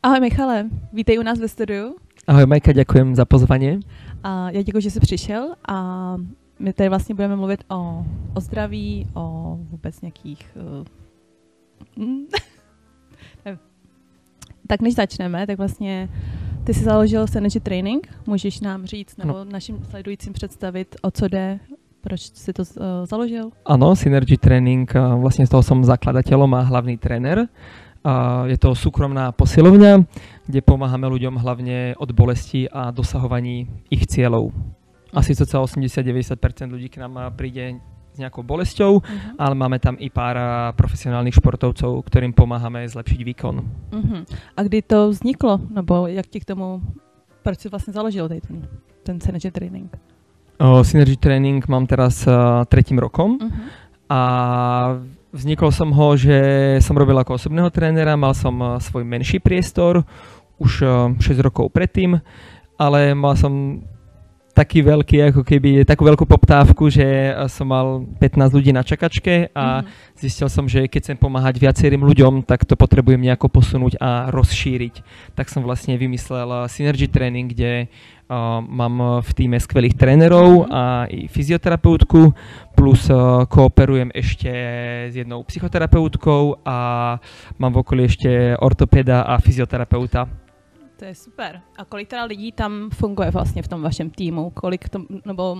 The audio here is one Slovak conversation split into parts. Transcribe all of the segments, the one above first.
Ahoj Michale, vítej u nás ve studiu. Ahoj Majka, ďakujem za pozvanie. A já děkuji, že jsi přišel a my tady vlastně budeme mluvit o zdraví, o vůbec nějakých... Tak než začneme, tak vlastně ty jsi založil Synergy Training, můžeš nám říct nebo našim sledujícím představit, o co jde, proč si to založil? Áno, Synergy Training, vlastne z toho som zakladateľom a hlavný tréner. Je to súkromná posilovňa, kde pomáhame ľuďom hlavne od bolesti a dosahovaní ich cieľov. Asi cca 80-90% ľudí k nám príde s nejakou bolesťou, ale máme tam i pár profesionálnych športovcov, ktorým pomáhame zlepšiť výkon. A kdy to vzniklo? Nebo jak ti k tomu, proč si vlastne založil ten Synergy Training? Synergy Training mám teraz 3. rokom a vznikol som ho, že som robil ako osobného trénera, mal som svoj menší priestor už 6 rokov predtým, ale mal som taký veľký, ako keby takú veľkú poptávku, že som mal 15 ľudí na čakačke a zistil som, že keď chcem pomáhať viacerým ľuďom, tak to potrebujem nejako posunúť a rozšíriť. Tak som vlastne vymyslel Synergy Training, kde mám v týme skvelých trénerov a i fyzioterapeutku, plus kooperujem ešte s jednou psychoterapeutkou a mám v okolí ešte ortopeda a fyzioterapeuta. To je super. A kolik teda lidí tam funguje vlastně v tom vašem týmu? Kolik to, nebo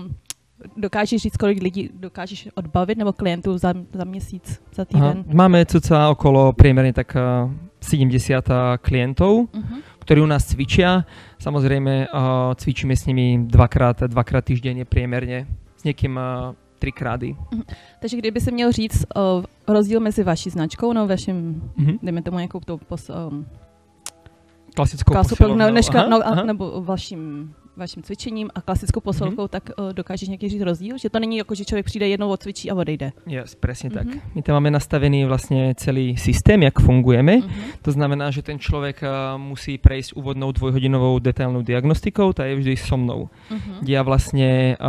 dokážeš říct, kolik lidí dokážeš odbavit nebo klientů za měsíc, za týden? Máme cca okolo priemerne tak 70 klientov, ktorí u nás cvičia. Samozrejme cvičíme s nimi dvakrát týždenne priemerne, s niekým 3krát. Takže kdyby se měl říct rozdíl mezi vaší značkou, no vaším, dejme tomu nějakou tou klasickou posilovnou, nebo vaším cvičením a klasickou posilovkou, tak dokážeš nějaký říct rozdíl? Že to není jako, že člověk přijde jednou, odcvičí a odejde. Yes, presne tak. My tam máme nastavený vlastne celý systém, jak fungujeme. To znamená, že ten človek musí prejsť úvodnou 2-hodinovou detailnou diagnostikou, tá je vždy so mnou. Kde ja vlastne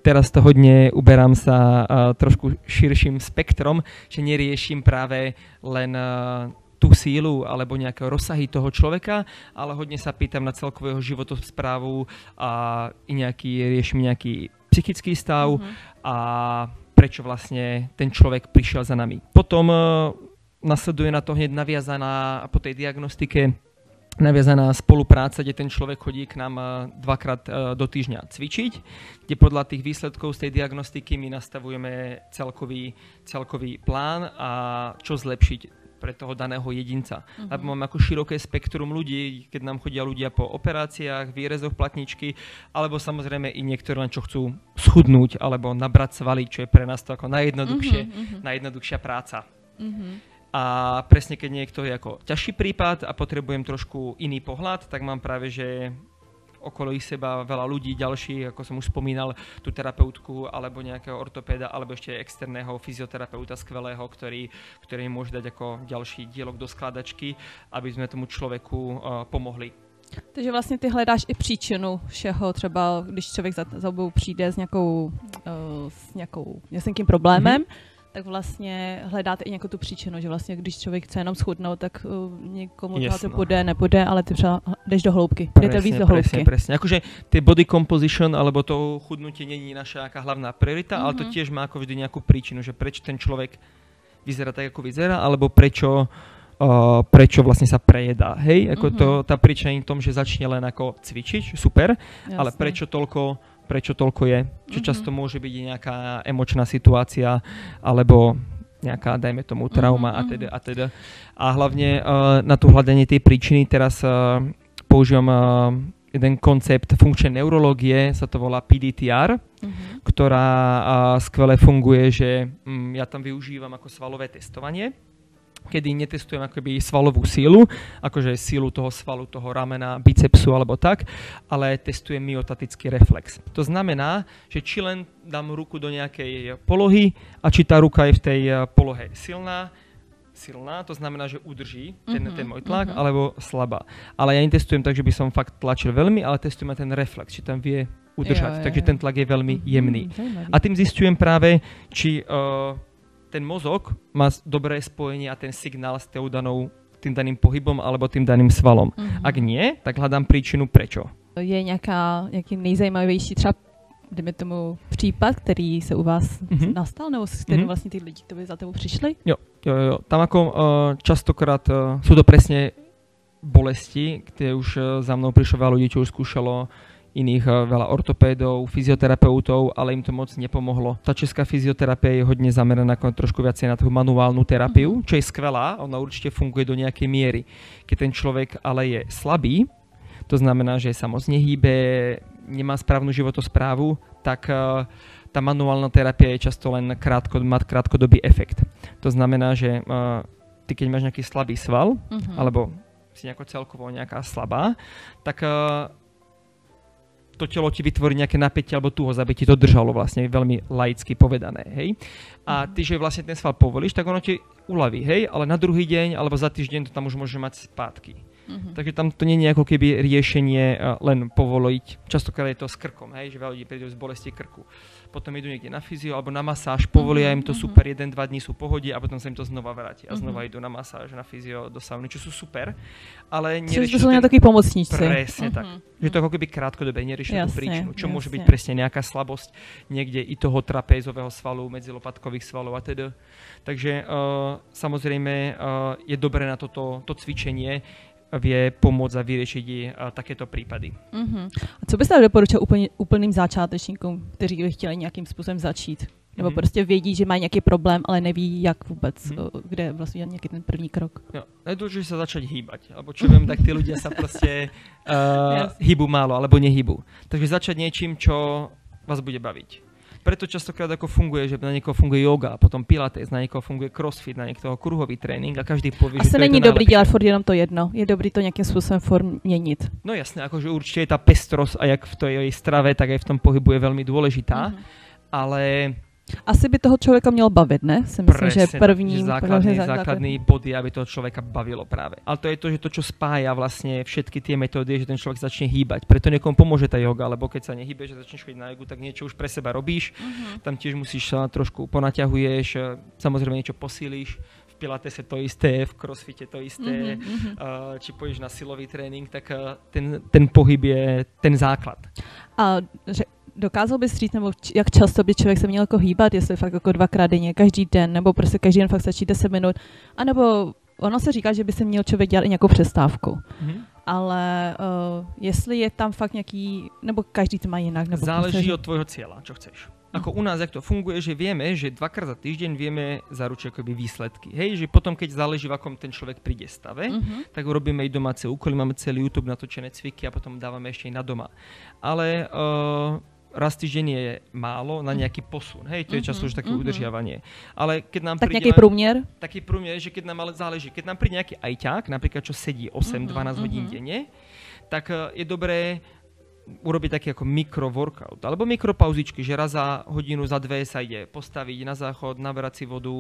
teraz to hodne uberám sa trošku širším spektrom, že neriešim práve len tú sílu alebo nejaké rozsahy toho človeka, ale hodne sa pýtam na celkového životosprávu a riešim nejaký psychický stav a prečo vlastne ten človek prišiel za nami. Potom nasleduje na to hneď naviazaná po tej diagnostike naviazaná spolupráca, kde ten človek chodí k nám 2-krát do týždňa cvičiť, kde podľa tých výsledkov z tej diagnostiky my nastavujeme celkový plán a čo zlepšiť pre toho daného jedinca. Lebo máme ako široké spektrum ľudí, keď nám chodia ľudia po operáciách, výrezoch platničky, alebo samozrejme i niektorí len čo chcú schudnúť alebo nabrať svaly, čo je pre nás to ako najjednoduchšia práca. A presne keď niekto je ako ťažší prípad a potrebujem trošku iný pohľad, tak mám práve, že okolo ich seba veľa ľudí ďalších, ako som už spomínal, tú terapeutku alebo nejakého ortopéda alebo ešte externého fyzioterapeuta skvelého, ktorý môže dať ako ďalší dielok do skladačky, aby sme tomu človeku pomohli. Takže vlastně ty hledáš i příčinu všeho, třeba když člověk za sebou přijde s nějakým problémem, tak vlastně hledáte i nějakou tu příčinu, že vlastně když člověk chce jenom schudnout, tak někomu to půjde, nepůjde, ale ty třeba jdeš do hloubky. Jdete víc do hloubky. Presne. Akože tie body composition alebo to chudnutie nie je naša hlavná priorita, ale to tiež má ako vždy nejakú príčinu, že prečo ten človek vyzerá tak, ako vyzerá, alebo prečo vlastne sa prejedá. Hej, ako tá príčina je v tom, že začne len ako cvičiť, super, ale prečo toľko je, čo často môže byť nejaká emočná situácia, alebo nejaká, dajme tomu, trauma a teda. A hlavne na to hľadanie tej príčiny teraz používam jeden koncept funkčnej neurológie, sa to volá PDTR, ktorá skvele funguje, že ja tam využívam ako svalové testovanie, kedy netestujem akoby svalovú sílu, akože sílu toho svalu, toho ramena, bicepsu alebo tak, ale testujem myotatický reflex. To znamená, že či len dám ruku do nejakej polohy a či tá ruka je v tej polohe silná, to znamená, že udrží ten môj tlak, alebo slabá. Ale ja netestujem tak, že by som fakt tlačil veľmi, ale testujem ten reflex, či tam vie udržať. Takže ten tlak je veľmi jemný. A tým zistujem práve, či ten mozog má dobré spojenie a ten signál s tou danou tým daným pohybom alebo tým daným svalom. Ak nie, tak hľadám príčinu prečo. Je nějaký nejzajímavější třeba, dejme tomu, případ, který se u vás nastal, nebo s kterým vlastně ty lidi to by za tebou přišli? Jo. Tam ako častokrát sú to presne bolesti, kde už za mnou prišlo veľa ľudí, čo už skúšalo iných veľa ortopédov, fyzioterapeutov, ale im to moc nepomohlo. Tá česká fyzioterapia je hodne zameraná trošku viacej na tú manuálnu terapiu, čo je skvelá, ona určite funguje do nejakej miery. Keď ten človek ale je slabý, to znamená, že sa moc nehýbe, nemá správnu životosprávu, tak tá manuálna terapia je často len má krátkodobý efekt. To znamená, že ty keď máš nejaký slabý sval, alebo si nejako celkovo nejaká slabá, tak to telo ti vytvorí nejaké napätie alebo tuhosť, aby ti to držalo, vlastne veľmi laicky povedané, hej. A ty, že vlastne ten sval povolíš, tak ono ti uľaví, hej, ale na druhý deň alebo za týždeň to tam už môže mať spátky. Takže tam to nie je ako keby riešenie len povoliť. Častokrát je to s krkom, hej, že veľa ľudí príde z bolesti krku. Potom idú niekde na fyzio alebo na masáž, povolia im to super, 1-2 dní sú v pohode a potom sa im to znova vráti. A znova idú na masáž, na fyzio, do sauny, čo sú super, ale neriešia to sú takí pomocníci. Presne tak. Že to ako keby krátkodobé neriešia tú príčinu, čo môže byť presne nejaká slabosť niekde i toho trapézového svalu, medzilopatkových svalov a teda. Takže samozrejme je dobré na to cvičenie vie pomôcť a vyriešiť takéto prípady. A co byste doporučil úplným začátečníkům, kteří by chtěli nějakým způsobem začít? Nebo prostě vědí, že mají nějaký problém, ale neví, jak vůbec, kde vlastně nějaký ten první krok. Jo, najdôležitejšie sa začať hýbať. Alebo čo viem, tak tí ľudia sa proste hýbu málo, alebo nehýbu. Takže začať niečím, čo vás bude baviť. Preto častokrát ako funguje, že na niekoho funguje yoga, potom pilates, na niekoho funguje crossfit, na niekoho kruhový trénink a každý povie, že to je to není najlepšie. dobrý dělat furt jenom to jedno. Je dobrý to nějakým způsobem měnit. No jasné, akože určite je tá pestrosť a jak v tej jej strave, tak aj v tom pohybu je veľmi dôležitá, ale asi by toho člověka mělo bavit, ne? Si myslím, že první základný bod je, aby toho človeka bavilo práve. Ale to je to, že to, čo spája vlastne všetky tie metódy, je, že ten človek začne hýbať. Preto niekomu pomôže tá joga, lebo keď sa nehýbeš a začneš chodiť na jogu, tak niečo už pre seba robíš. Tam tiež musíš sa trošku ponaťahuješ, samozrejme niečo posíliš. V pilatese to isté, v crossfite to isté. Či pôjdeš na silový trénink, tak ten pohyb je ten základ. A dokázal bys říct, nebo jak často by člověk se měl jako hýbat, jestli fakt jako 2krát denně, každý den, nebo prostě každý den fakt stačí 10 minut, anebo ono se říká, že by se měl člověk dělat i nějakou přestávku. Ale jestli je tam fakt nějaký, nebo každý to má jinak. Nebo záleží od tvojho cieľa, čo chceš. Ako u nás, jak to funguje, že vieme, že 2krát za týždeň vieme zaručiť akoby výsledky. Hej, že potom, keď záleží, v akom ten človek príde stave, tak urobíme aj domáce úkoly, máme celý YouTube natočené cviky a potom dávame ešte aj na doma. Ale raz týždeň je málo na nejaký posun. Hej, to je často už také udržiavanie. Ale keď nám tak príde nejaký průměr? Taký průměr, že keď nám ale záleží, keď nám príde nejaký ajťák, napríklad čo sedí 8-12 hodín denne, tak je dobré urobiť taký ako mikro-workout, alebo mikropauzičky, že raz za hodinu, za dve sa ide postaviť na záchod, nabrať si vodu,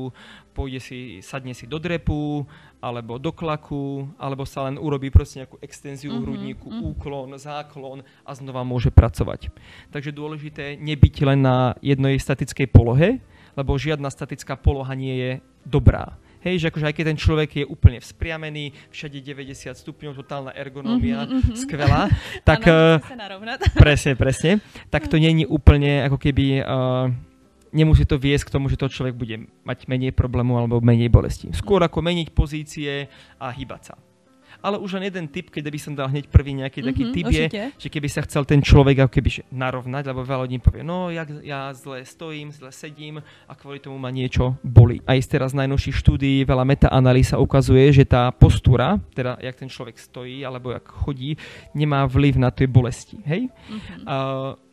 sadne si do drepu, alebo do klaku, alebo sa len urobí proste nejakú extenziu hrudníku, úklon, záklon a znova môže pracovať. Takže dôležité nebyť len na jednej statickej polohe, lebo žiadna statická poloha nie je dobrá. Hej, že akože aj keď ten človek je úplne vzpriamený, všade 90 stupňov, totálna ergonómia, skvelá, tak presne, tak to nie je úplne ako keby nemusí to viesť k tomu, že to človek bude mať menej problémov alebo menej bolesti. Skôr ako meniť pozície a hýbať sa. Ale už len jeden tip, keď by som dal hneď prvý nejaký taký tip je, že keby sa chcel ten človek ako keby narovnať, lebo veľa ľudí povie, no ja zle stojím, zle sedím a kvôli tomu ma niečo bolí. Aj z teraz najnovších štúdií veľa metaanalýz sa ukazuje, že tá postúra, teda jak ten človek stojí alebo jak chodí, nemá vplyv na tie bolesti. Hej?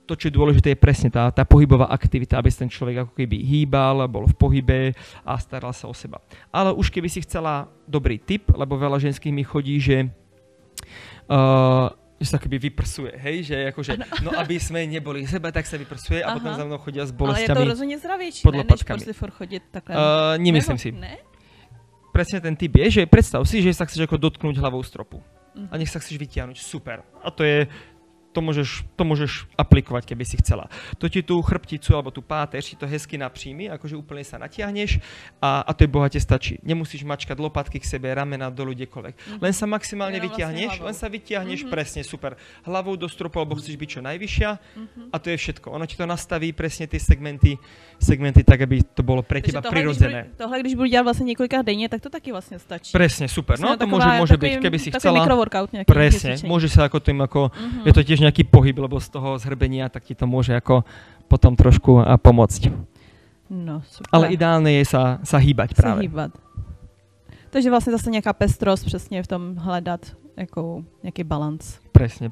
To, čo je dôležité, je presne tá pohybová aktivita, aby sa ten človek ako keby hýbal, bol v pohybe a staral sa o seba. Ale už keby si chcela dobrý tip, lebo veľa ženských mi chodí, že sa akoby vyprsuje, hej, že akože, no aby sme neboli seba, tak sa vyprsuje a potom za mnou chodia s bolestiami. Ale je to rozhodne zdravejší, ne, než prostě furt chodit takhle. Nemyslím si. Ne? Presne ten tip je, že predstav si, že sa chceš ako dotknúť hlavou stropu. A nech sa chceš vytiahnuť. Super. A to je to môžeš aplikovať, keby si chcela. To ti tú chrbticu alebo tú páteř to hezky napříjmi, akože úplne sa natiahneš a to je bohate stačí. Nemusíš mačkať lopatky k sebe, ramena dolu, kdekoľvek. Len sa maximálne vytiahneš, presne, super. Hlavou do stropu, alebo chceš byť čo najvyššia a to je všetko. Ono ti to nastaví presne tie segmenty tak, aby to bolo pre teba prirodzené. Tohle, když budu dělat vlastně několikrát denně, tak to taky vlastně stačí. Presne, super. No to môže byť, keby si chcela. Takový mikroworkout nejaký. Presne, môže sa ako tým je to tiež nejaký pohyb, lebo z toho zhrbenia tak ti to môže ako potom trošku pomôcť. No, super. Ale ideálne je sa hýbať práve. Takže vlastně zase nějaká pestrost přesně v tom hledat jako nějaký balans. Presne.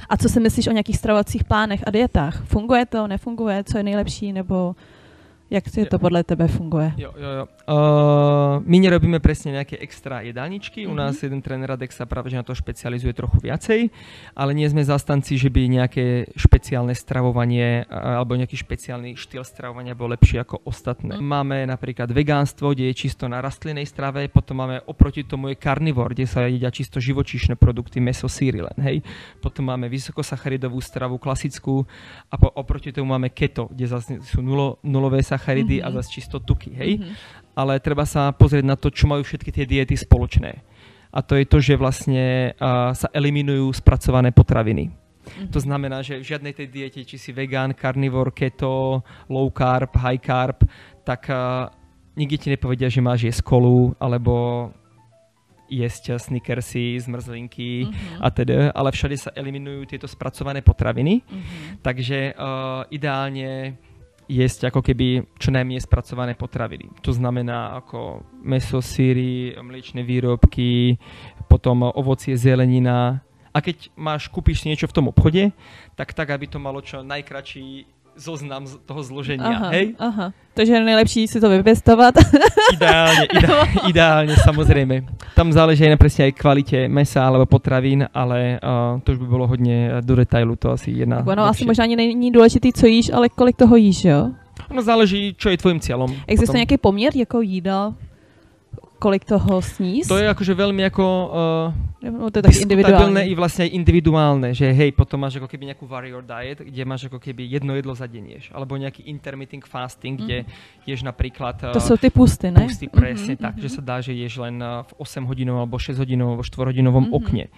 A co si myslíš o nějakých stravovacích plánech a dietách? Funguje to, nefunguje? Co je nejlepší? Nebo jak to podle tebe funguje? Jo. My nerobíme presne nejaké extra jedálničky. U nás jeden tréner Radek sa práve že na to špecializuje trochu viacej, ale nie sme zastanci, že by nejaké špeciálne stravovanie alebo nejaký špeciálny štýl stravovania bol lepší ako ostatné. Máme napríklad vegánstvo, kde je čisto na rastlinnej strave, potom máme oproti tomu je carnivore, kde sa jedia čisto živočíšne produkty, mäso, síry len, hej. Potom máme vysokosacharidovú stravu, klasickú a oproti tomu máme keto, kde zase sú nulové sacharidy a zase čisto tuky, hej. Ale treba sa pozrieť na to, čo majú všetky tie diety spoločné. A to je to, že vlastne sa eliminujú spracované potraviny. To znamená, že v žiadnej tej diete, či si vegán, carnivore, keto, low carb, high carb, tak nikdy ti nepovedia, že máš jesť kolu, alebo jesť snickersy, zmrzlinky a teda, ale všade sa eliminujú tieto spracované potraviny. Takže ideálne jesť ako keby čo najmenej spracované potraviny. To znamená ako mäso, síry, mliečne výrobky, potom ovocie, zelenina. A keď kúpiš niečo v tom obchode, tak aby to malo čo najkratší zoznam toho zloženia. Hej? Takže je nejlepší si to vypestovať. Ideálne, samozrejme. Tam záleží aj na presne aj kvalite mesa alebo potravín, ale to už by bolo hodne do detailu, to asi jedna. Ono asi možná ani není důležitý, co jíš, ale kolik toho jíš, jo? No záleží, čo je tvojím cieľom. Existuje nejaký poměr jako jídla? Kolik toho sníš? To je akože veľmi ako to je tak diskutabilné i vlastne aj individuálne, že hej, potom máš ako keby nejakú warrior diet, kde máš ako keby jedno jedlo za deň ješ, alebo nejaký intermittent fasting, kde ješ napríklad... To sú tie pusty, ne? Pusty, presne tak, že sa dá, že ješ len v 8 hodinovom alebo 6 hodinovom alebo 4 hodinovom okne.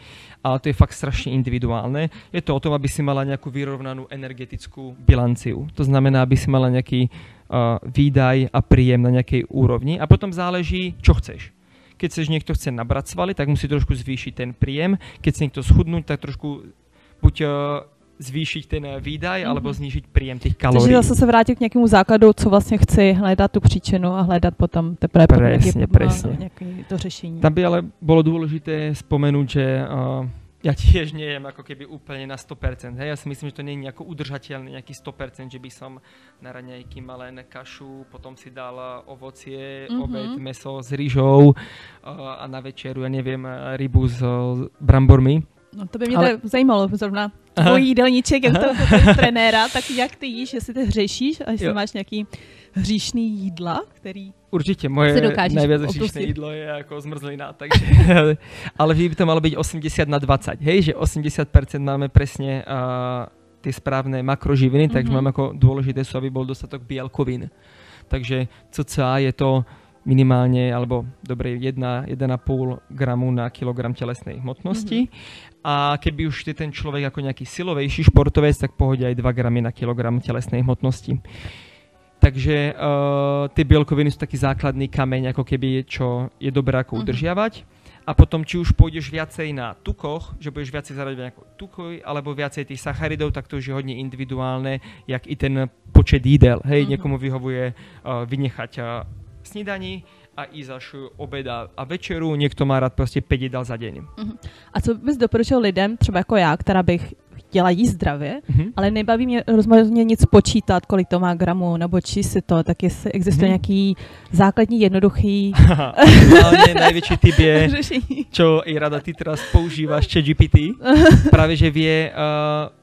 Ale to je fakt strašne individuálne. Je to o tom, aby si mala nejakú vyrovnanú energetickú bilanciu. To znamená, aby si mala nejaký výdaj a príjem na nejakej úrovni a potom záleží, čo chceš. Keď niekto chce nabrať svaly, tak musí trošku zvýšiť ten príjem. Keď chce niekto schudnúť, tak trošku buď zvýšiť ten výdaj, alebo znížiť príjem tých kalórií. Takže zase se vrátit k nějakému základu, co vlastně chci, hledat tu příčinu a hledat potom teprve nějaké to řešení. Tam by ale bolo dôležité spomenúť, že ja tiež nejem ako keby úplne na 100%. Hej? Ja si myslím, že to nie je nejako udržateľné, nejaký 100%, že by som na raňajky mal len kašu, potom si dal ovocie, obed, mäso s rýžou a na večeru, ja neviem, rybu s brambormi. No to by mě to zajímalo, zrovna tvoj jídelníček, jak to trenéra, tak jak ty jíš, jestli ty hřešíš a jestli máš nějaký hříšný jídla, který určite, moje najviac hříšné jídlo je ako zmrzlina, takže, ale by to malo byť 80/20, hej, že 80% máme presne tie správne makroživiny, takže máme ako dôležité sú, aby bol dostatok bielkovín. Takže cca je to minimálne, alebo dobre 1,5 gramu na kilogram telesnej hmotnosti. A keby už je ten človek ako nejaký silovejší športovec, tak pohodí aj 2 gramy na kilogram telesnej hmotnosti. Takže tie bielkoviny sú taký základný kameň, ako keby, čo je dobré ako udržiavať. A potom, či už pôjdeš viacej na tukoch, že budeš viacej zaradať nejakú tukoj, alebo viacej tých sacharidov, tak to už je hodne individuálne, jak i ten počet jídel. Hej, niekomu vyhovuje vynechať snídaní a ísť až obeda a večeru, niekto má rád prostě 5 jídel za deň. A co bys doporučil lidem, třeba jako já, která bych chtěla jíst zdravě, ale nebaví mě rozhodně nic počítat, kolik to má gramů, nebo či si to, tak jestli existuje nějaký základní, jednoduchý... Ideálne najväčší typ je, čo i rada ty teraz používaš, ChatGPT, práve že vie,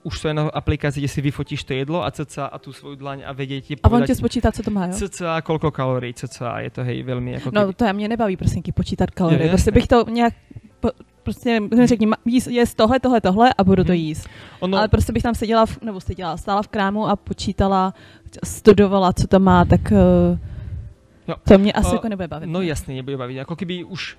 už to je na aplikácii, kde si vyfotíš to jedlo a cca a tú svoju dlaň a vedie ti povedať... A on ti spočítá, co to má, jo? Cca, koľko kalórií, cca, je to hej veľmi... Ako no to ja mě nebaví, prosím, počítat kalorie, prostě bych to nějak prostě řekni, jíst tohle a budu to jíst. Ale prostě bych tam stála v krámu a počítala, studovala, co to má, tak to mě asi jako nebude bavit. No jasne, nebude baviť. Ako keby už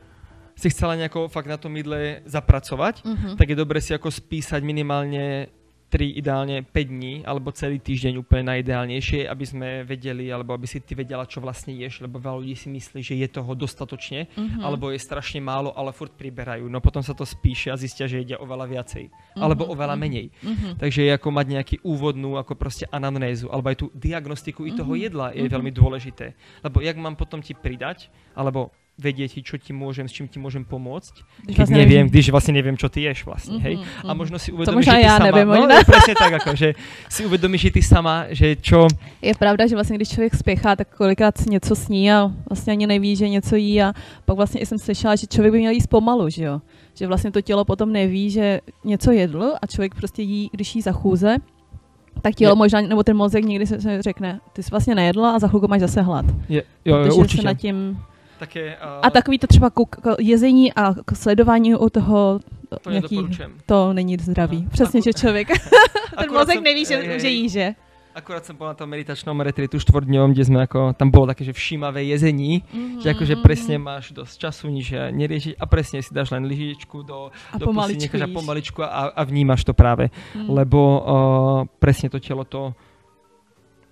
si chcela nejako fakt na tom jídle zapracovať, tak je dobre si ako spísať minimálne 3, ideálne 5 dní, alebo celý týždeň úplne najideálnejšie, aby sme vedeli, alebo aby si ty vedela, čo vlastne ješ, lebo veľa ľudí si myslí, že je toho dostatočne, alebo je strašne málo, ale furt priberajú. No potom sa to spíše a zistia, že jedia oveľa viacej, alebo oveľa menej. Takže je ako mať nejaký úvodnú, ako proste anamnézu, alebo aj tú diagnostiku i toho jedla je veľmi dôležité. Lebo jak mám potom ti pridať, alebo vedieť, čo ti môžem, s čím ti môžem pomôcť, když vlastne neviem, čo ty ješ vlastne, hej? A možno si uvedomíš, že ty sama... Neviem, no, presne tak, ako, že si uvedomíš, že ty sama, že čo... Je pravda, že vlastně, když člověk spěchá, tak kolikrát si něco sní a vlastně ani neví, že něco jí a pak vlastně jsem slyšela, že člověk by měl jíst pomalu, že jo? Že vlastně to tělo potom neví, že něco jedl a člověk prostě jí, když jí za chůze, tak tělo možná, nebo ten mozek někdy se řekne, ty jsi vlastně nejedla a za chvilku máš zase hlad. Jo, určitě. Nad tím... Také, a takový to třeba jezení a sledování u toho, to není zdravý. Přesně, že člověk, ten mozek neví, že jí, že? Akurát som bol na tom meditačnom retreatu 4-dňovom, kde sme ako, tam bolo také, že všímavé jezení, že akože presne máš dosť času, nič neriešiť a presne si dáš len lyžičku do pusy, necháš pomaličku a vnímaš to práve, lebo presne to telo to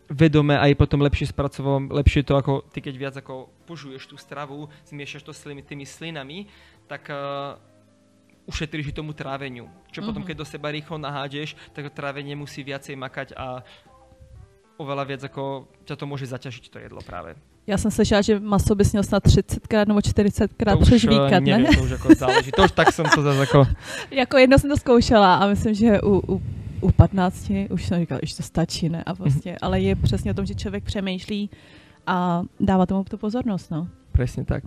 vedome aj potom lepšie spracoval, lepšie to ako ty keď viac ako požuješ tú stravu, zmiešaš to s tými slinami, tak ušetríš tomu tráveniu. Čo potom keď do seba rýchlo nahádžeš, tak to trávenie musí viacej makať a oveľa viac ako ťa to môže zaťažiť to jedlo práve. Já jsem slyšela, že maso bys měl snad 30krát nebo 40krát přes víkend, ne? Neviem, to už ako záleží. To už tak som to zase ako... Jako jedno jsem to zkoušela a myslím, že u 15 už jsem říkala, že to stačí, ne? A vlastně, ale je přesně o tom, že člověk přemýšlí a dává tomu tu pozornost, no. Presne tak,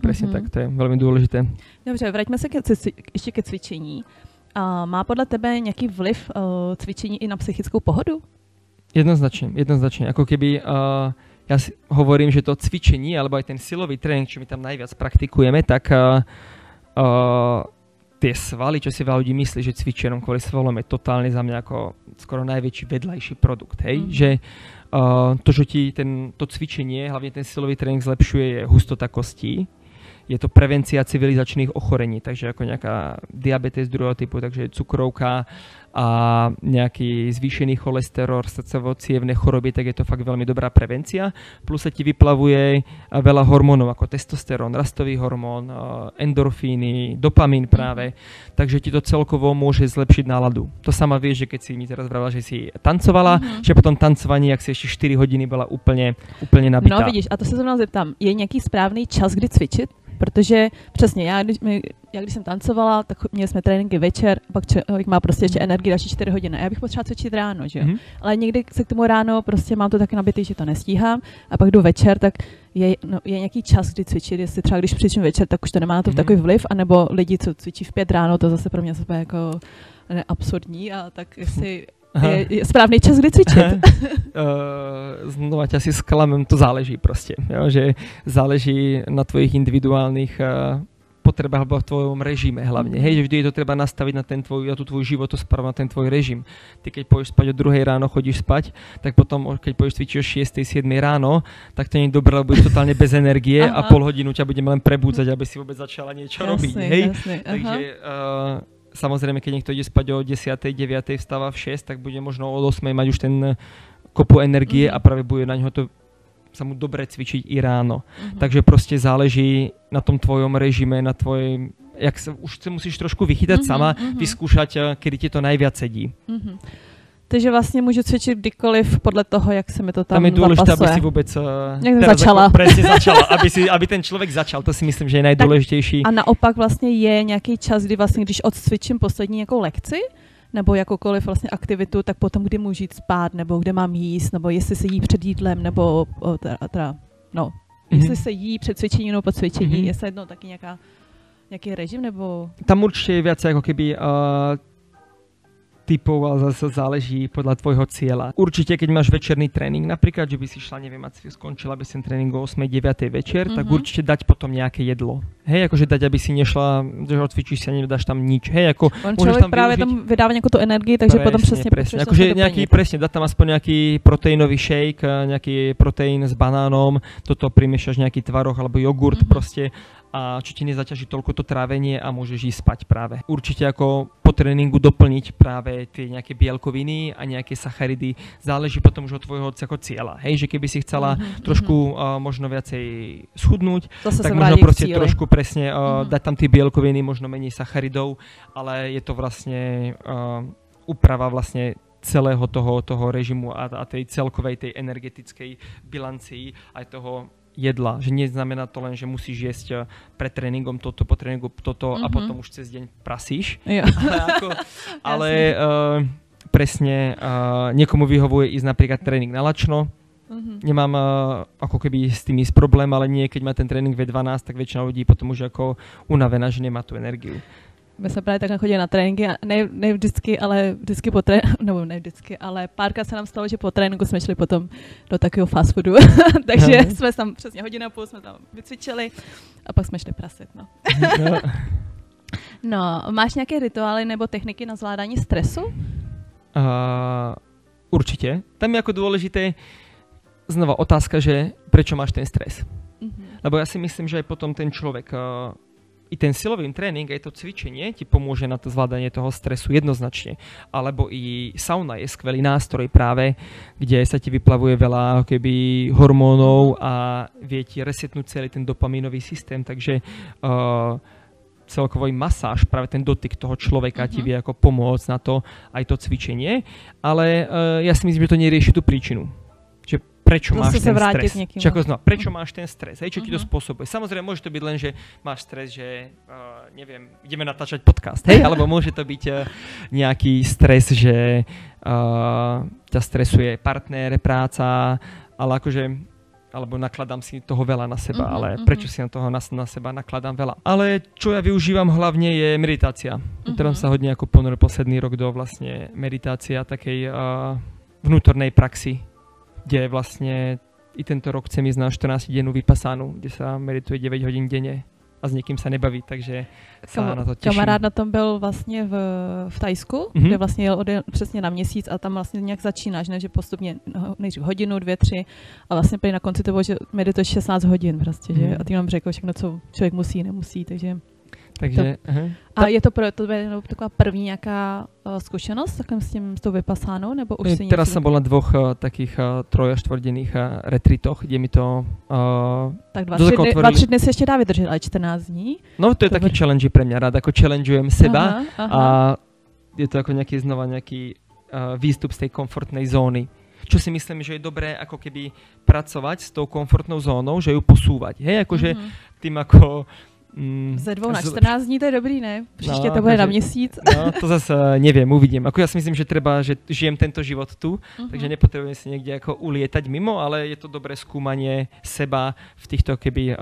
to je veľmi dôležité. Dobře, vraťme se ještě ke cvičení. Má podle tebe nějaký vliv cvičení i na psychickou pohodu? Jednoznačne. Ako keby, ja si hovorím, že to cvičenie, alebo aj ten silový tréning, čo my tam najviac praktikujeme, tak tie svaly, čo si veľa ľudí myslí, že cvičenom kvôli svalom je totálne za mňa ako skoro najväčší vedľajší produkt, hej? Že to, že ti to cvičenie, hlavne ten silový tréning zlepšuje, je hustota kostí, je to prevencia civilizačných ochorení, takže ako nejaká diabetes druhého typu, takže cukrovka a nejaký zvýšený cholesterol, srdcovo-cievne choroby, tak je to fakt veľmi dobrá prevencia. Plus sa ti vyplavuje veľa hormónov ako testosterón, rastový hormón, endorfíny, dopamín práve, takže ti to celkovo môže zlepšiť náladu. To sama vieš, že keď si mi teraz vravila, že si tancovala, že potom tancovaní, ak si ešte 4 hodiny byla úplne nabitá. No vidíš, a to se zrovna zeptám, je nějaký správný čas, kdy cvičit? Protože přesně, já když jsem tancovala, tak měli jsme tréninky večer, pak člověk má prostě ještě energii další 4 hodiny. A já bych potřebovala cvičit ráno, že jo? Ale někdy se k tomu ráno prostě mám to tak nabitý, že to nestíhám a pak jdu večer, tak je nějaký čas, kdy cvičit, jestli třeba když cvičím večer, tak už to nemá na to takový vliv, anebo lidi, co cvičí v 5 ráno, to zase pro mě zase jako absurdní a tak jestli je správný čas, kdy cvičit. Znova ťa si sklamem, to záleží proste. Jo? Že záleží na tvojich individuálnych potrebách alebo v tvojom režime hlavne. Hej, že vždy je to treba nastaviť na tú tvoju životosprávu, na ten tvoj režim. Ty keď pôjdeš spať o 2 ráno, chodíš spať, tak potom, keď pôjdeš cvičiť o 6, 7 ráno, tak to nie je dobré, lebo budeš totálne bez energie a pol hodinu ťa budeme len prebúdzať, aby si vôbec začala niečo robiť. Hej? Takže samozrejme, keď niekto ide spať o 10, 9, vstáva v 6, tak bude možno o 8 mať už ten kopu energie a práve bude na ňo to sa mu dobre cvičiť i ráno. Takže proste záleží na tom tvojom režime, na tvojej... Už sa musíš trošku vychytať sama, vyskúšať, kedy ti to najviac sedí. Takže vlastně můžu cvičit kdykoliv podle toho, jak se mi to tam je důležité, aby si vůbec začala. Presne začala, aby ten člověk začal, to si myslím, že je nejdůležitější. A naopak vlastně je nějaký čas, kdy vlastně, když odcvičím poslední nějakou lekci, nebo jakoukoliv vlastně aktivitu, tak potom kdy můžu jít spát, nebo kde mám jíst, nebo jestli se jí před jídlem, nebo jestli se jí před cvičením nebo po cvičení, jestli jedno taky nějaký režim, nebo... Tam určitě je viac ako keby typov, ale zase záleží podľa tvojho cieľa. Určite, keď máš večerný tréning, napríklad, že by si šla, neviem, a skončila by si tréning o 8-9 večer, tak určite dať potom nejaké jedlo. Hej, akože dať, aby si nešla, že odcvičíš sa, nedáš tam nič. Hej, ako on člověk právě tam vydává nějakou tu energii, takže presne, potom přesně akože nejaký, presne, dá tam aspoň nejaký proteínový shake, nejaký proteín s banánom, toto primiešaš nejaký tvaroh alebo jogurt proste a čo ti nezaťaží toľko to trávenie a môžeš ísť spať práve. Určite ako po tréningu doplniť práve tie nejaké bielkoviny a nejaké sacharidy. Záleží potom už od tvojho ako cieľa. Hej, že keby si chcela trošku možno viacej schudnúť, tak možno proste trošku presne dať tam tie bielkoviny, možno menej sacharidov, ale je to vlastne úprava vlastne celého toho režimu a tej celkovej, tej energetickej bilancii aj toho jedla, že neznamená to len, že musíš jesť pred tréningom toto, po tréningu toto a potom už cez deň prasíš. Ale presne niekomu vyhovuje ísť napríklad tréning na lačno. Nemám ako keby s tým ísť problém, ale nie, keď má ten tréning ve 12, tak väčšina ľudí potom už ako unavená, že nemá tú energiu. My jsme právě takhle chodili na tréninky a ne vždycky, ale vždycky po tréninku, nebo ne vždycky, ale párkrát se nám stalo, že po tréninku jsme šli potom do takového fast foodu. Takže jsme tam přesně hodinu a půl jsme tam vycvičili a pak jsme šli prasit. No, máš nějaké rituály nebo techniky na zvládání stresu? Určite. Tam je ako dôležité znova otázka, že prečo máš ten stres. Lebo ja si myslím, že aj potom ten človek i ten silový tréning, aj to cvičenie ti pomôže na to zvládanie toho stresu jednoznačne. Alebo i sauna je skvelý nástroj práve, kde sa ti vyplavuje veľa keby hormónov a vie ti resetnúť celý ten dopamínový systém, takže celkový masáž, práve ten dotyk toho človeka ti vie ako pomôcť na to aj to cvičenie, ale ja si myslím, že to nerieši tú príčinu. Prečo máš ten stres? Prečo máš ten stres? Hej, čo ti to spôsobuje? Samozrejme, môže to byť len, že máš stres, že neviem, ideme natáčať podcast, hej? Alebo môže to byť nejaký stres, že ťa stresuje partner, práca, ale akože alebo nakladám si toho veľa na seba, ale prečo si na toho na seba nakladám veľa? Ale čo ja využívam hlavne je meditácia. Teraz sa hodne ako ponoril posledný rok do vlastne meditácia takej vnútornej praxi, kde vlastne i tento rok chcem ísť na 14-dennú vypasánu, kde sa medituje 9 hodín denne a s niekým sa nebaví, takže sa na to teším. Kamarád na tom byl vlastně v Tajsku, kde vlastně jel přesně na měsíc a tam vlastně nějak začínáš, ne, že postupně nejdřív hodinu, 2, 3 a vlastně prý na konci to bylo, že medituješ 16 hodin prostě, že a ty nám řekl všechno, co člověk musí, nemusí, takže... A je to pro tebe taková první nějaká zkušenosť s tou vypasánou, nebo už si teraz som bol na 2 takých 3 a 4-denných retritoch, kde mi to tak 2-3 dny si ešte dá vydržet, ale 14 dní? No to je taký challenge pre mňa, rád ako challengeujem seba a je to ako nejaký výstup z tej komfortnej zóny. Čo si myslím, že je dobré ako keby pracovať s tou komfortnou zónou, že ju posúvať. Hej, akože tým ako Ze 2 na 14 dní to je dobrý, ne? Příště to bude na měsíc. No, to zase neviem, uvidím. Ako ja si myslím, že že žijem tento život tu, takže nepotrebujem si niekde ako ulietať mimo, ale je to dobré skúmanie seba v týchto keby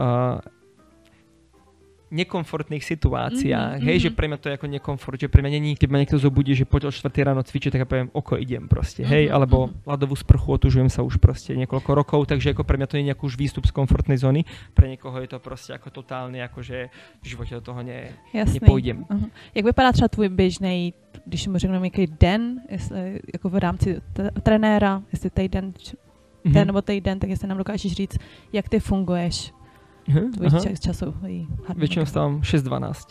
nekomfortných situáciách. Hej, že pre mňa to je ako nekomfort, že pre mňa není, keď ma niekto zobudí, že poď o 4 ráno cvičiť, tak ja poviem, idem proste, hej, alebo ľadovú sprchu, otužujem sa už proste niekoľko rokov, takže ako pre mňa to nie je nejaký už výstup z komfortnej zóny, pre niekoho je to proste ako totálne, akože v živote do toho nepôjdem. Jak vypadá třeba tvůj běžnej, když mu řekneme nějaký den, jestli, jako v rámci trenéra, jestli týden nebo týden, tak jestli nám dokážeš říct, jak ty funguješ? Časový. Väčšinou stávam 6:12.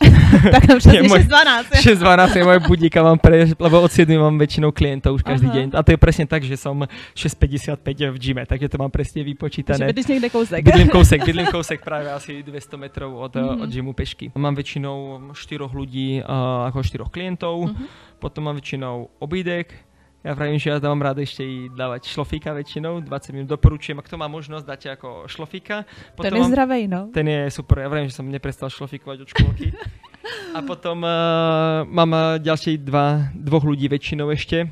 Tak tam přesně 6:12. 6:12 je moje budíka, lebo od 7 mám väčšinou klientov už každý deň. A to je presne tak, že som 6:55 v gyme, takže to mám presne vypočítané. Takže bydlíš niekde kousek. Bydlím kousek práve asi 200 metrov od gymu pešky. Mám väčšinou 4 ľudí, ako 4 klientov, potom mám väčšinou obídek. Ja vravím, že ja dávam rád ešte i dávať šlofíka väčšinou, 20 minút doporučujem, a kto má možnosť, dáte ako šlofíka. Potom ten je zdravej, no. Ten je super, ja vravím, že som neprestal šlofíkovať od škôlky. A potom mám ďalších dvoch ľudí väčšinou ešte.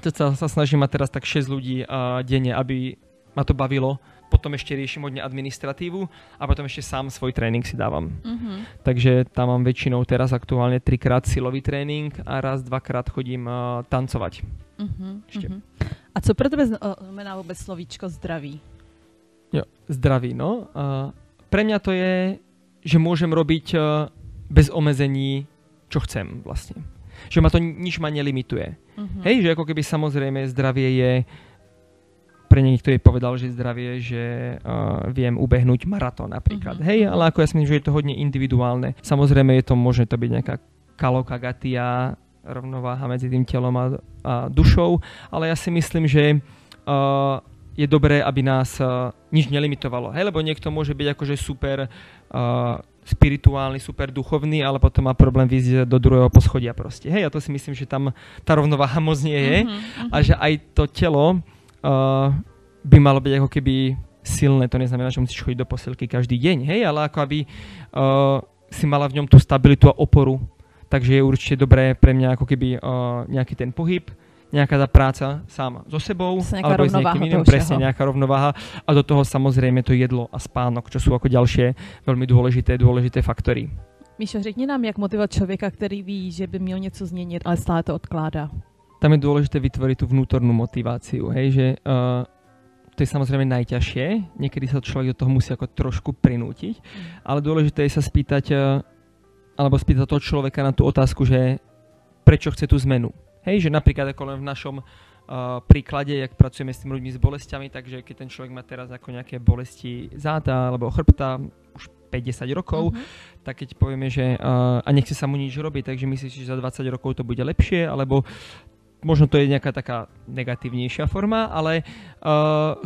To sa snažím mať teraz tak 6 ľudí denne, aby ma to bavilo. Potom ešte riešim hodne administratívu a potom ešte sám svoj tréning si dávam. Takže tam mám väčšinou teraz aktuálne 3-krát silový tréning a raz 2-krát chodím tancovať. A co pro tebe znamená vôbec slovíčko zdraví? Jo, zdraví, no. Pre mňa to je, že môžem robiť bez omezení, čo chcem vlastne. Že ma to nič ma nelimituje. Hej, že ako keby samozrejme zdravie je, pre niektorý povedal, že zdravie, že viem ubehnúť maratón napríklad. Hej, ale ako ja si myslím, že je to hodne individuálne. Samozrejme môže to byť nejaká kalokagatia, rovnováha medzi tým telom a dušou, ale ja si myslím, že je dobré, aby nás nič nelimitovalo. Hej, lebo niekto môže byť akože super spirituálny, super duchovný, ale potom má problém vyjsť do druhého poschodia proste. Hej, a to si myslím, že tam tá rovnováha moc nie je a že aj to telo by malo byť ako keby silné. To neznamená, že musíš chodiť do posilky každý deň, hej, ale ako aby si mala v ňom tú stabilitu a oporu. Takže je určite dobré pre mňa ako keby nejaký ten pohyb, nejaká tá práca sám so sebou, alebo s niekým iným, presne nejaká rovnováha a do toho samozrejme to jedlo a spánok, čo sú ako ďalšie veľmi dôležité faktory. Míšo, řekni nám, jak motivovat člověka, který ví, že by měl něco změnit, ale stále to odkládá. Tam je dôležité vytvoriť tú vnútornú motiváciu, hej, že to je samozrejme najťažšie, niekedy sa človek do toho musí ako trošku prinútiť, ale dôležité je sa spýtať toho človeka na tú otázku, že prečo chce tú zmenu. Hej, že napríklad ako len v našom príklade, jak pracujeme s tými ľuďmi s bolestiami, takže keď ten človek má teraz ako nejaké bolesti záda alebo chrbta už 5-10 rokov, tak keď povieme, že a nechce sa mu nič robiť, takže myslíš, že za 20 rokov to bude lepšie, alebo možno to je nejaká taká negatívnejšia forma, ale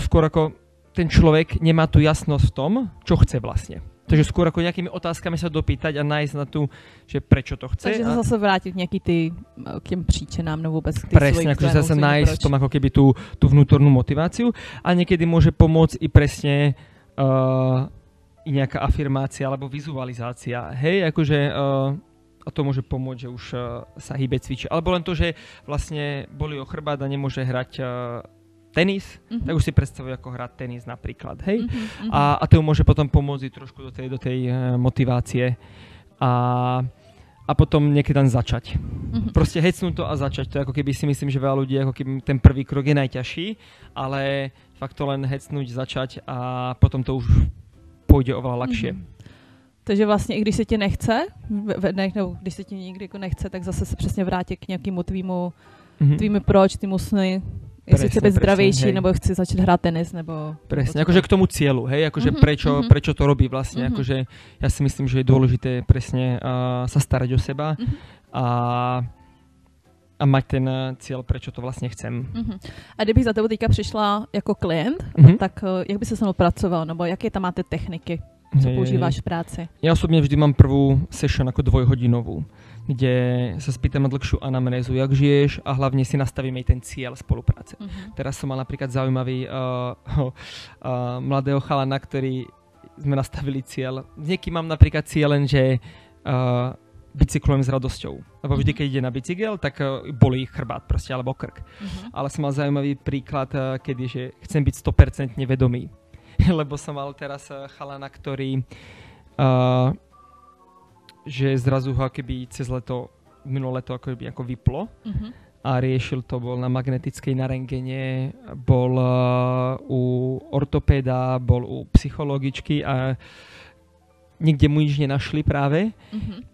skôr ako ten človek nemá tú jasnosť v tom, čo chce vlastne. Takže skôr ako nejakými otázkami sa dopýtať a nájsť na tú, že prečo to chce. Takže zase vrátiť nejaký k tým príčinám, no vôbec k tým presne, akože zase nájsť v tom ako keby tú vnútornú motiváciu a niekedy môže pomôcť i presne i nejaká afirmácia alebo vizualizácia. Hej, akože a to môže pomôcť, že už sa hýbe, cvičí. Alebo len to, že vlastne bolí o chrbát a nemôže hrať tenis, tak už si predstavuje, ako hrať tenis napríklad, hej? A to môže potom pomôcť trošku do tej motivácie a potom niekedy tam začať. Proste hecnúť to a začať. To je ako keby si myslím, že veľa ľudí, ako keby ten prvý krok je najťažší, ale fakt to len hecnúť, začať a potom to už pôjde oveľa ľahšie. Takže vlastně i když se ti nechce, nebo když se ti někdy jako nechce, tak zase se přesně vrátit k nějakému tvýmu proč, týmu sny. Jestli chci být zdravější, hej. Nebo chci začít hrát tenis, nebo... Presne, akože k tomu cieľu, hej, akože prečo to robí vlastne, akože ja si myslím, že je dôležité presne sa starať o seba a mať ten cieľ, prečo to vlastne chcem. A kdybych za tebou teďka přišla jako klient, tak jak by se s mnou pracoval, nebo jaké tam máte techniky, co používáš v práci? Ja osobne vždy mám prvú session ako 2-hodinovú, kde sa spýtam na dlhšiu anamnézu, jak žiješ a hlavne si nastavíme aj ten cieľ spolupráce. Teraz som mal napríklad zaujímavý mladého chalana, ktorý sme nastavili cieľ. S niekým mám napríklad cieľ len, že bicyklujem s radosťou. Lebo vždy, keď ide na bicykel, tak bolí chrbát proste, alebo krk. Ale som mal zaujímavý príklad, kedy že chcem byť 100% vedomý. Lebo som mal teraz chalana, ktorý že zrazu ho akoby cez leto, minulé leto akoby ako vyplo a riešil to, bol na magnetickej na rentgene, bol u ortopéda, bol u psychologičky a nikde mu nič nenašli práve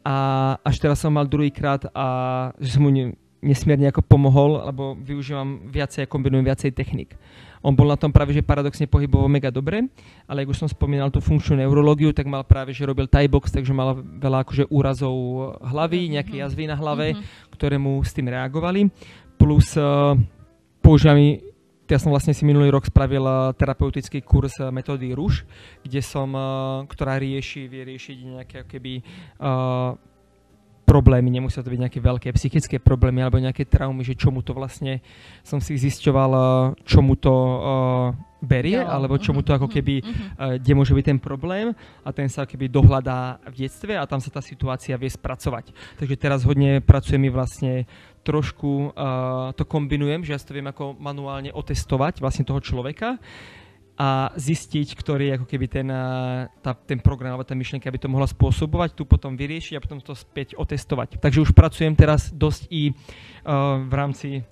a až teraz som mal druhýkrát a že som mu nesmierne ako pomohol, lebo využívam viacej a kombinujem viacej technik. On bol na tom práve, že paradoxne pohybovo mega dobre, ale ako už som spomínal tú funkčnú neurológiu, tak mal práve, že robil Thai box, takže mal veľa akože úrazov hlavy, nejaké jazvy na hlave, ktoré mu s tým reagovali. Plus používam, ja som vlastne si minulý rok spravil terapeutický kurz metódy Rush, kde ktorá vie riešiť nejaké akoby problémy, nemusia to byť nejaké veľké psychické problémy alebo nejaké traumy, že čomu to vlastne som si zisťoval, čomu to berie, alebo čomu to ako keby, kde môže byť ten problém a ten sa keby dohľadá v detstve a tam sa tá situácia vie spracovať. Takže teraz hodne pracujeme vlastne trošku, to kombinujem, že ja to viem ako manuálne otestovať vlastne toho človeka a zistiť, ktorý je ako keby ten program alebo tá myšlienka by to mohla spôsobovať, tu potom vyriešiť a potom to späť otestovať. Takže už pracujem teraz dosť i v rámci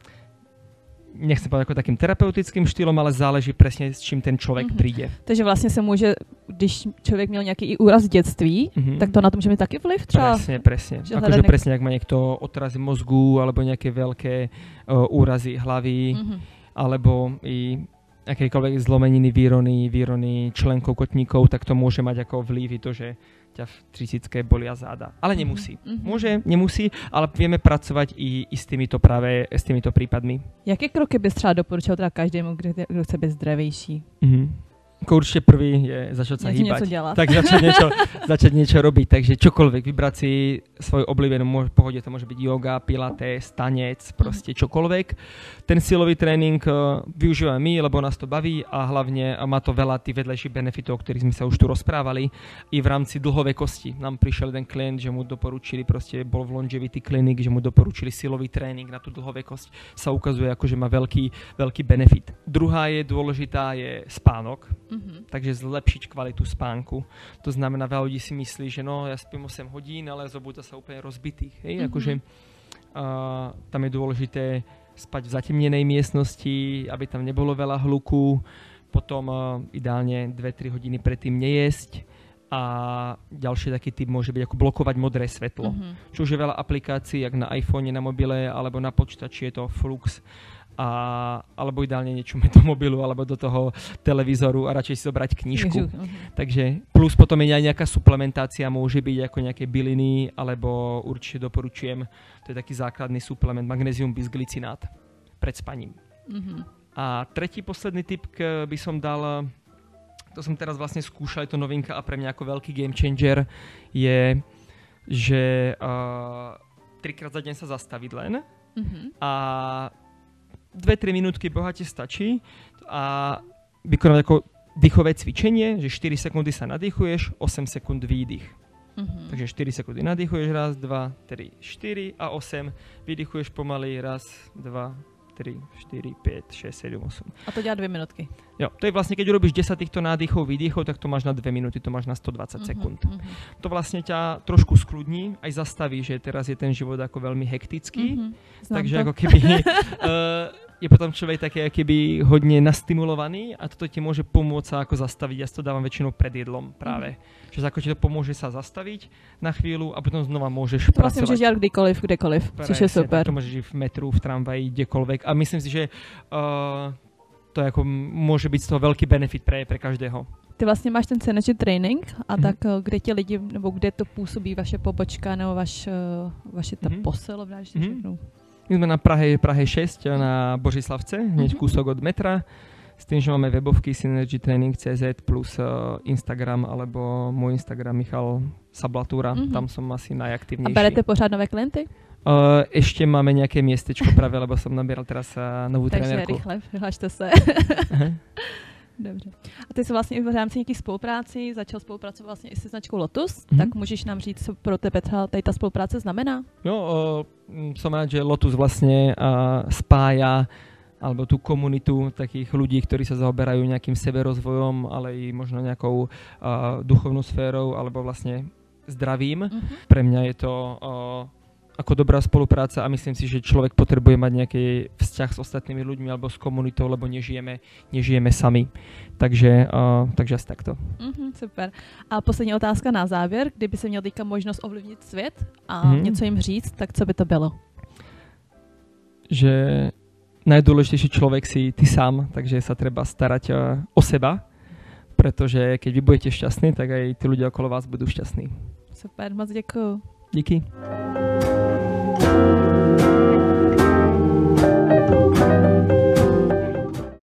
nechcem povedať ako takým terapeutickým štýlom, ale záleží presne, s čím ten človek príde. Takže vlastně se může, když člověk měl nějaký i úraz v dětství, tak to na to může mít taky vliv třeba? Presne. Akože presne, ak má niekto otrazy mozgu, alebo nejaké veľké úrazy hlavy, alebo i akékoľvek zlomeniny, výrony členkov, kotníkov, tak to môže mať ako vliv to, že ťa v 30-ke bolia záda. Ale nemusí. Môže, nemusí, ale vieme pracovať i s týmito prípadmi. Jaké kroky bys třeba doporučil teda každému, kdo chce být zdravější? Určite prvý je začať sa hýbať. Tak začať niečo robiť. Takže čokoľvek, vybrať si svoju obľúbenú, v pohode to môže byť yoga, pilates, tanec, proste čokoľvek. Ten silový tréning využívame my, lebo nás to baví a hlavne má to veľa tých vedľajších benefitov, o ktorých sme sa už tu rozprávali. I v rámci dlhovekosti. Nám prišiel jeden klient, že mu doporučili, proste bol v Longevity Clinic, že mu doporučili silový tréning na tú dlhovekosť. Sa ukazuje ako, že má veľký benefit. Druhá je dôležitá je spánok. Takže zlepšiť kvalitu spánku. To znamená, veľa ľudí si myslí, že no, ja spím 8 hodín, ale zobudza sa úplne rozbitých. Hej? Akože, tam je dôležité spať v zatemnenej miestnosti, aby tam nebolo veľa hluku, potom ideálne 2-3 hodiny predtým nejesť a ďalší taký typ môže byť ako blokovať modré svetlo. Čo už je veľa aplikácií, jak na iPhone, na mobile alebo na počítači je to Flux. Alebo ideálne niečume do mobilu alebo do toho televízoru a radšej si zobrať knižku. Takže plus potom je aj nejaká suplementácia, môže byť ako nejaké byliny, alebo určite doporučujem, to je taký základný suplement, magnézium bisglicinát pred spaním. A tretí, posledný tip by som dal, to som teraz vlastne skúšal, je to novinka a pre mňa ako veľký game changer je, že 3-krát za deň sa zastaviť len a 2-3 minútky bohate stačí a vykonať ako dýchové cvičenie, že 4 sekundy sa nadýchuješ, 8 sekúnd výdych. Takže 4 sekundy nadýchuješ, raz, 2, 3, 4 a 8 vydýchuješ pomaly, raz, 2, 3, 4, 5, 6, 7, 8. A to dělá 2 minútky. Jo, to je vlastne, keď urobíš 10 týchto nádychov, výdychov, tak to máš na 2 minúty, to máš na 120 sekúnd. To vlastne ťa trošku skľudní, aj zastaví, že teraz je ten život ako veľmi hektický, takže ako keby je potom človek také keby hodne nastimulovaný a toto ti môže pomôcť sa ako zastaviť. Ja to dávam väčšinou pred jedlom práve. Že ako ti to pomôže sa zastaviť na chvíľu a potom znova môžeš to vlastne môžeš dělat kdekoliv, což je super. To môžeš v metru, v tramvaji, kdekoľvek. A myslím si, že to ako môže byť z toho veľký benefit pre každého. Ty vlastně máš ten Synergy Training a tak kde ti lidi, nebo kde to působí vaše pobočka nebo vaše ta posilovna, když řeknu? My sme na Prahe 6 na Božislavce, hneď kúsok od metra, s tým, že máme webovky synergytraining.cz plus Instagram alebo môj Instagram Michal Sablatúra, tam som asi najaktívnejší. A berete pořád nové klienty? Ešte máme nejaké miestečko práve, lebo som nabieral teraz novú trenérku. Takže rychle, přihlašte se. Dobře. A ty jsi vlastně v rámci nějakých spoluprácí začal spolupracovat vlastně i se značkou Lotus, tak můžeš nám říct, co pro tebe tady ta spolupráce znamená? No, som rád, že Lotus vlastne spája alebo tú komunitu takých ľudí, ktorí sa zaoberajú nejakým seberozvojom, ale i možno nejakou duchovnou sférou alebo vlastne zdravím. Pre mňa je to ako dobrá spolupráca a myslím si, že človek potrebuje mať nejaký vzťah s ostatnými ľuďmi alebo s komunitou, lebo nežijeme sami. Takže asi takto. Super. A poslední otázka na závěr. Kdyby se měl teďka možnost ovlivnit svět a něco jim říct, tak co by to bylo? Že najdôležitejší človek si ty sám, takže sa treba starať o seba, pretože keď vy budete šťastní, tak aj tí ľudia okolo vás budú šťastní. Super, moc děkuju. Díky.